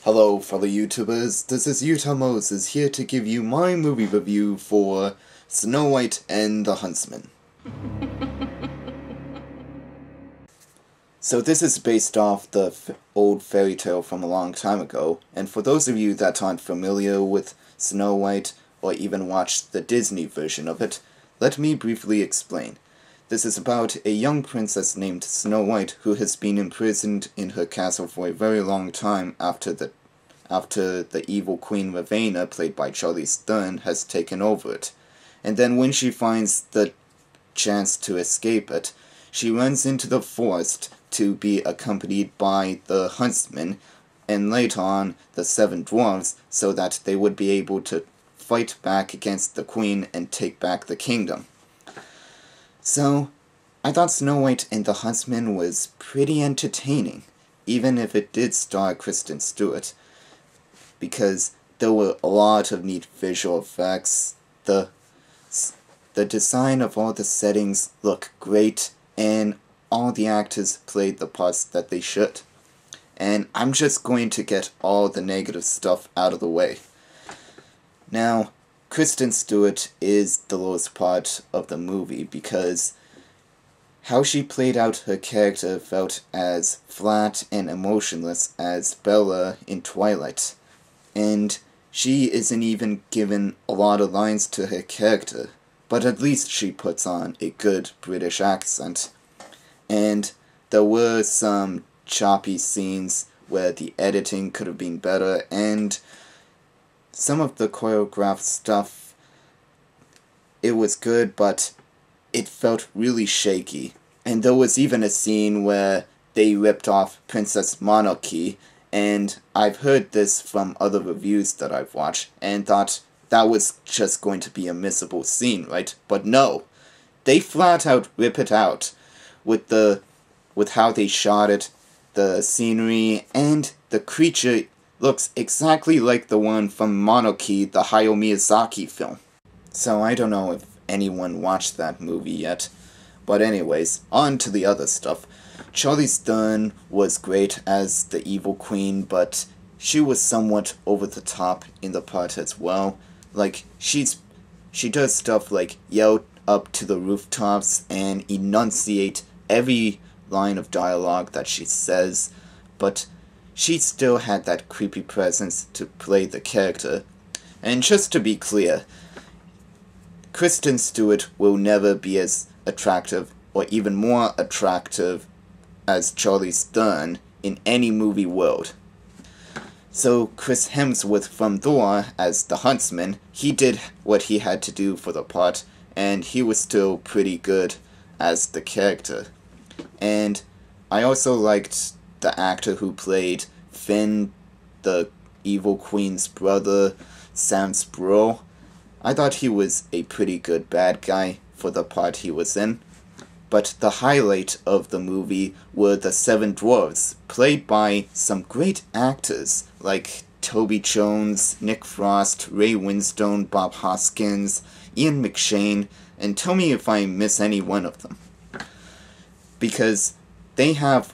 Hello fellow YouTubers, this is Utah Moses here to give you my movie review for Snow White and the Huntsman. So this is based off the old fairy tale from a long time ago, and for those of you that aren't familiar with Snow White, or even watched the Disney version of it, let me briefly explain. This is about a young princess named Snow White who has been imprisoned in her castle for a very long time after the evil Queen Ravenna, played by Charlize Theron, has taken over it. And then when she finds the chance to escape it, she runs into the forest to be accompanied by the Huntsman, and later on the 7 dwarves, so that they would be able to fight back against the Queen and take back the kingdom. So, I thought Snow White and the Huntsman was pretty entertaining, even if it did star Kristen Stewart, because there were a lot of neat visual effects. The design of all the settings look great, and all the actors played the parts that they should. And I'm just going to get all the negative stuff out of the way. Now, Kristen Stewart is the lowest part of the movie because how she played out her character felt as flat and emotionless as Bella in Twilight. And she isn't even given a lot of lines to her character, but at least she puts on a good British accent. And there were some choppy scenes where the editing could have been better, and some of the choreographed stuff, it was good, but it felt really shaky. And there was even a scene where they ripped off Princess Monarchy, and I've heard this from other reviews that I've watched, and thought that was just going to be a missable scene, right? But no, they flat out rip it out with how they shot it, the scenery, and the creature looks exactly like the one from Monarchy, the Hayao Miyazaki film. So I don't know if anyone watched that movie yet. But anyways, on to the other stuff. Charlize Theron was great as the evil queen, but she was somewhat over the top in the part as well. Like, she does stuff like yell up to the rooftops and enunciate every line of dialogue that she says, but she still had that creepy presence to play the character. And just to be clear, Kristen Stewart will never be as attractive or even more attractive as Charlize Theron in any movie world. So Chris Hemsworth from Thor as the Huntsman, he did what he had to do for the part, and he was still pretty good as the character. And I also liked the actor who played Finn, the evil queen's brother, Sam Spruell. I thought he was a pretty good bad guy for the part he was in. But the highlight of the movie were the 7 dwarves, played by some great actors like Toby Jones, Nick Frost, Ray Winstone, Bob Hoskins, Ian McShane, and tell me if I miss any one of them. Because they have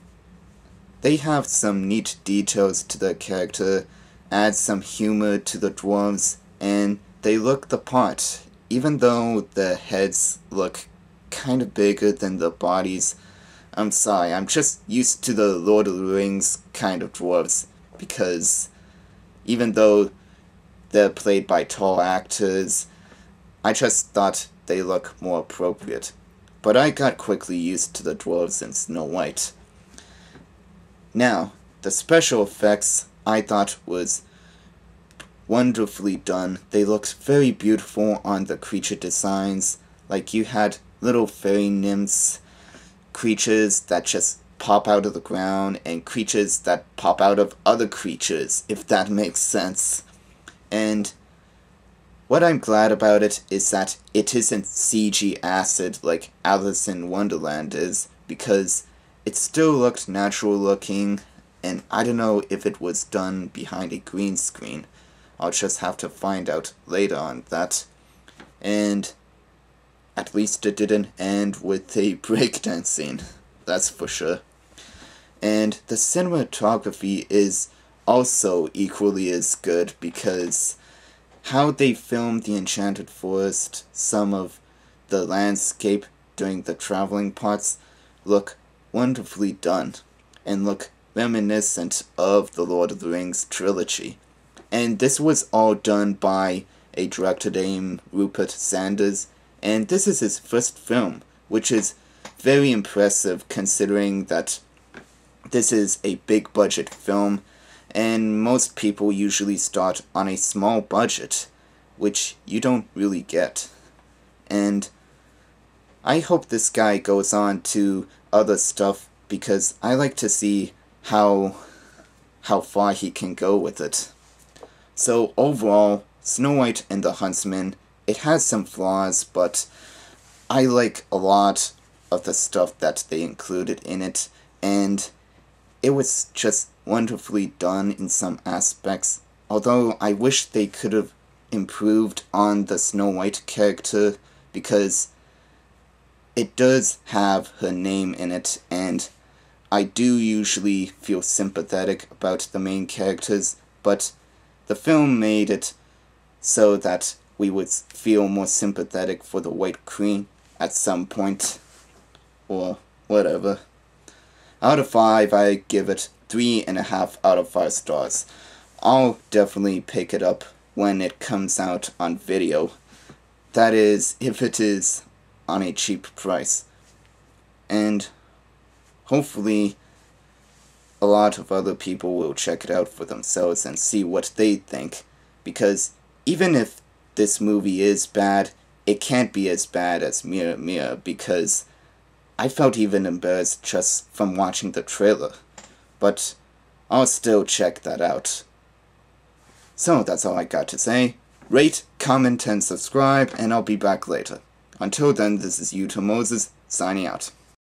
some neat details to their character, add some humor to the dwarves, and they look the part, even though their heads look kind of bigger than the bodies. I'm sorry, I'm just used to the Lord of the Rings kind of dwarves, because even though they're played by tall actors, I just thought they look more appropriate. But I got quickly used to the dwarves in Snow White. Now, the special effects I thought was wonderfully done. They looked very beautiful on the creature designs. Like, you had little fairy nymphs, creatures that just pop out of the ground, and creatures that pop out of other creatures, if that makes sense. And what I'm glad about it is that it isn't CG acid like Alice in Wonderland is, because it still looked natural looking, and I don't know if it was done behind a green screen. I'll just have to find out later on that. And at least it didn't end with a breakdance scene, that's for sure. And the cinematography is also equally as good because how they filmed the Enchanted Forest, some of the landscape during the traveling parts look wonderfully done and look reminiscent of the Lord of the Rings trilogy. And this was all done by a director named Rupert Sanders, and this is his first film, which is very impressive considering that this is a big budget film, and most people usually start on a small budget, which you don't really get. And I hope this guy goes on to other stuff because I like to see how far he can go with it. So overall, Snow White and the Huntsman, it has some flaws, but I like a lot of the stuff that they included in it, and it was just wonderfully done in some aspects, although I wish they could have improved on the Snow White character, because it does have her name in it, and I do usually feel sympathetic about the main characters, but the film made it so that we would feel more sympathetic for the White Queen at some point, or whatever. Out of 5, I give it 3.5 out of 5 stars. I'll definitely pick it up when it comes out on video. That is, if it is on a cheap price. And hopefully a lot of other people will check it out for themselves and see what they think. Because even if this movie is bad, it can't be as bad as Mirror Mirror, because I felt even embarrassed just from watching the trailer. But I'll still check that out. So that's all I got to say. Rate, comment, and subscribe, and I'll be back later. Until then, this is Yuta Moses, signing out.